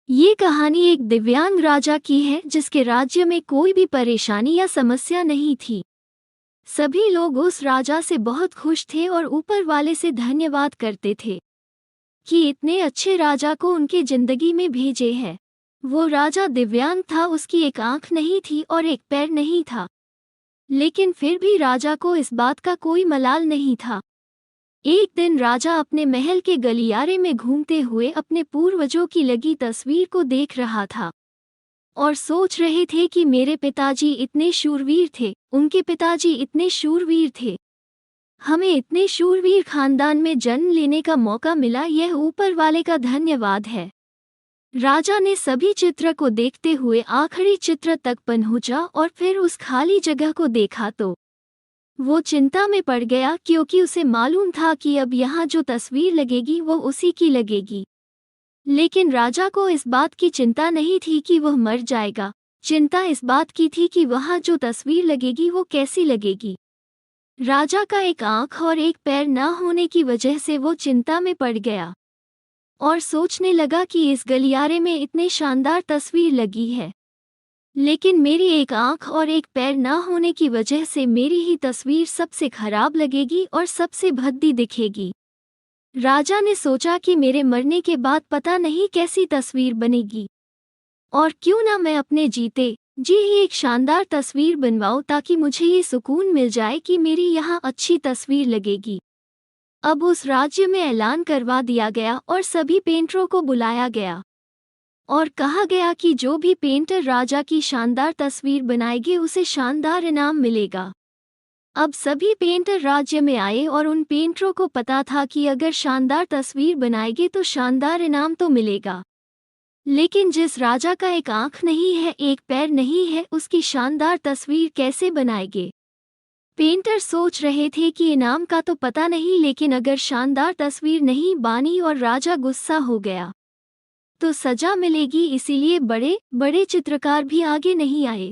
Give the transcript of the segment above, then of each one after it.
ये कहानी एक दिव्यांग राजा की है जिसके राज्य में कोई भी परेशानी या समस्या नहीं थी। सभी लोग उस राजा से बहुत खुश थे और ऊपर वाले से धन्यवाद करते थे कि इतने अच्छे राजा को उनके जिंदगी में भेजे है। वो राजा दिव्यांग था, उसकी एक आंख नहीं थी और एक पैर नहीं था, लेकिन फिर भी राजा को इस बात का कोई मलाल नहीं था। एक दिन राजा अपने महल के गलियारे में घूमते हुए अपने पूर्वजों की लगी तस्वीर को देख रहा था और सोच रहे थे कि मेरे पिताजी इतने शूरवीर थे, उनके पिताजी इतने शूरवीर थे। हमें इतने शूरवीर खानदान में जन्म लेने का मौका मिला, यह ऊपर वाले का धन्यवाद है। राजा ने सभी चित्र को देखते हुए आखिरी चित्र तक पहुंचा और फिर उस खाली जगह को देखा तो वो चिंता में पड़ गया, क्योंकि उसे मालूम था कि अब यहाँ जो तस्वीर लगेगी वो उसी की लगेगी। लेकिन राजा को इस बात की चिंता नहीं थी कि वह मर जाएगा, चिंता इस बात की थी कि वहाँ जो तस्वीर लगेगी वो कैसी लगेगी। राजा का एक आंख और एक पैर न होने की वजह से वो चिंता में पड़ गया और सोचने लगा कि इस गलियारे में इतने शानदार तस्वीर लगी है, लेकिन मेरी एक आंख और एक पैर न होने की वजह से मेरी ही तस्वीर सबसे खराब लगेगी और सबसे भद्दी दिखेगी। राजा ने सोचा कि मेरे मरने के बाद पता नहीं कैसी तस्वीर बनेगी, और क्यों ना मैं अपने जीते जी ही एक शानदार तस्वीर बनवाऊं, ताकि मुझे ये सुकून मिल जाए कि मेरी यहाँ अच्छी तस्वीर लगेगी। अब उस राज्य में ऐलान करवा दिया गया और सभी पेंटरों को बुलाया गया और कहा गया कि जो भी पेंटर राजा की शानदार तस्वीर बनाएगी उसे शानदार इनाम मिलेगा। अब सभी पेंटर राज्य में आए और उन पेंटरों को पता था कि अगर शानदार तस्वीर बनाएंगे तो शानदार इनाम तो मिलेगा, लेकिन जिस राजा का एक आंख नहीं है, एक पैर नहीं है, उसकी शानदार तस्वीर कैसे बनाएंगे। पेंटर सोच रहे थे कि इनाम का तो पता नहीं, लेकिन अगर शानदार तस्वीर नहीं बनी और राजा गुस्सा हो गया तो सजा मिलेगी, इसीलिए बड़े बड़े चित्रकार भी आगे नहीं आए।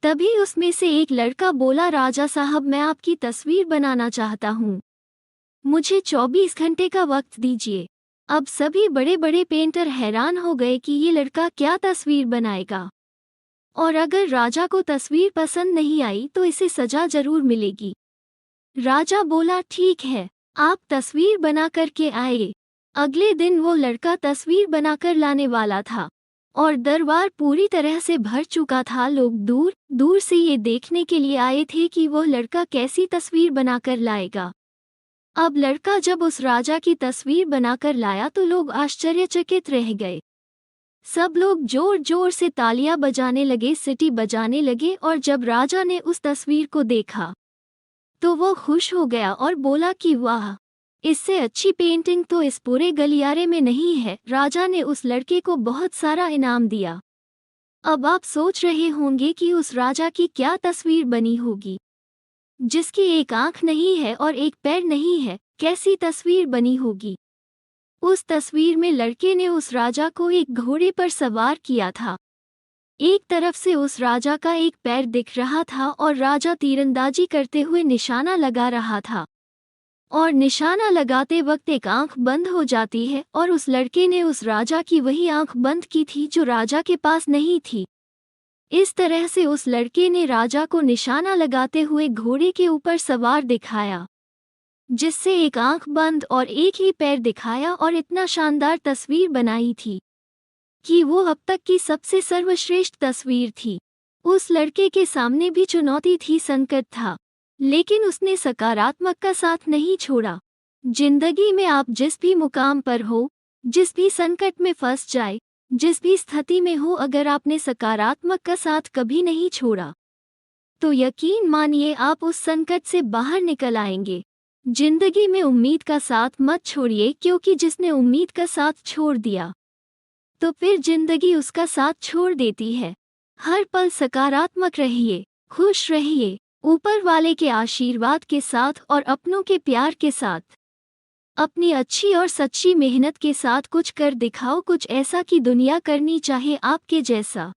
तभी उसमें से एक लड़का बोला, राजा साहब, मैं आपकी तस्वीर बनाना चाहता हूँ, मुझे 24 घंटे का वक्त दीजिए। अब सभी बड़े बड़े पेंटर हैरान हो गए कि ये लड़का क्या तस्वीर बनाएगा, और अगर राजा को तस्वीर पसंद नहीं आई तो इसे सजा जरूर मिलेगी। राजा बोला, ठीक है, आप तस्वीर बना कर के आए। अगले दिन वो लड़का तस्वीर बनाकर लाने वाला था और दरबार पूरी तरह से भर चुका था। लोग दूर दूर से ये देखने के लिए आए थे कि वो लड़का कैसी तस्वीर बनाकर लाएगा। अब लड़का जब उस राजा की तस्वीर बनाकर लाया तो लोग आश्चर्यचकित रह गए। सब लोग जोर जोर से तालियां बजाने लगे, सीटी बजाने लगे, और जब राजा ने उस तस्वीर को देखा तो वो खुश हो गया और बोला कि वाह, इससे अच्छी पेंटिंग तो इस पूरे गलियारे में नहीं है। राजा ने उस लड़के को बहुत सारा इनाम दिया। अब आप सोच रहे होंगे कि उस राजा की क्या तस्वीर बनी होगी, जिसकी एक आंख नहीं है और एक पैर नहीं है, कैसी तस्वीर बनी होगी। उस तस्वीर में लड़के ने उस राजा को एक घोड़े पर सवार किया था। एक तरफ से उस राजा का एक पैर दिख रहा था और राजा तीरंदाजी करते हुए निशाना लगा रहा था, और निशाना लगाते वक्त एक आंख बंद हो जाती है, और उस लड़के ने उस राजा की वही आंख बंद की थी जो राजा के पास नहीं थी। इस तरह से उस लड़के ने राजा को निशाना लगाते हुए घोड़े के ऊपर सवार दिखाया, जिससे एक आंख बंद और एक ही पैर दिखाया, और इतना शानदार तस्वीर बनाई थी कि वो अब तक की सबसे सर्वश्रेष्ठ तस्वीर थी। उस लड़के के सामने भी चुनौती थी, संकट था, लेकिन उसने सकारात्मक का साथ नहीं छोड़ा। जिंदगी में आप जिस भी मुकाम पर हो, जिस भी संकट में फंस जाए, जिस भी स्थिति में हो, अगर आपने सकारात्मक का साथ कभी नहीं छोड़ा तो यकीन मानिए आप उस संकट से बाहर निकल आएंगे। जिंदगी में उम्मीद का साथ मत छोड़िए, क्योंकि जिसने उम्मीद का साथ छोड़ दिया तो फिर जिंदगी उसका साथ छोड़ देती है। हर पल सकारात्मक रहिए, खुश रहिए, ऊपर वाले के आशीर्वाद के साथ और अपनों के प्यार के साथ। अपनी अच्छी और सच्ची मेहनत के साथ कुछ कर दिखाओ, कुछ ऐसा कि दुनिया करनी चाहे आपके जैसा।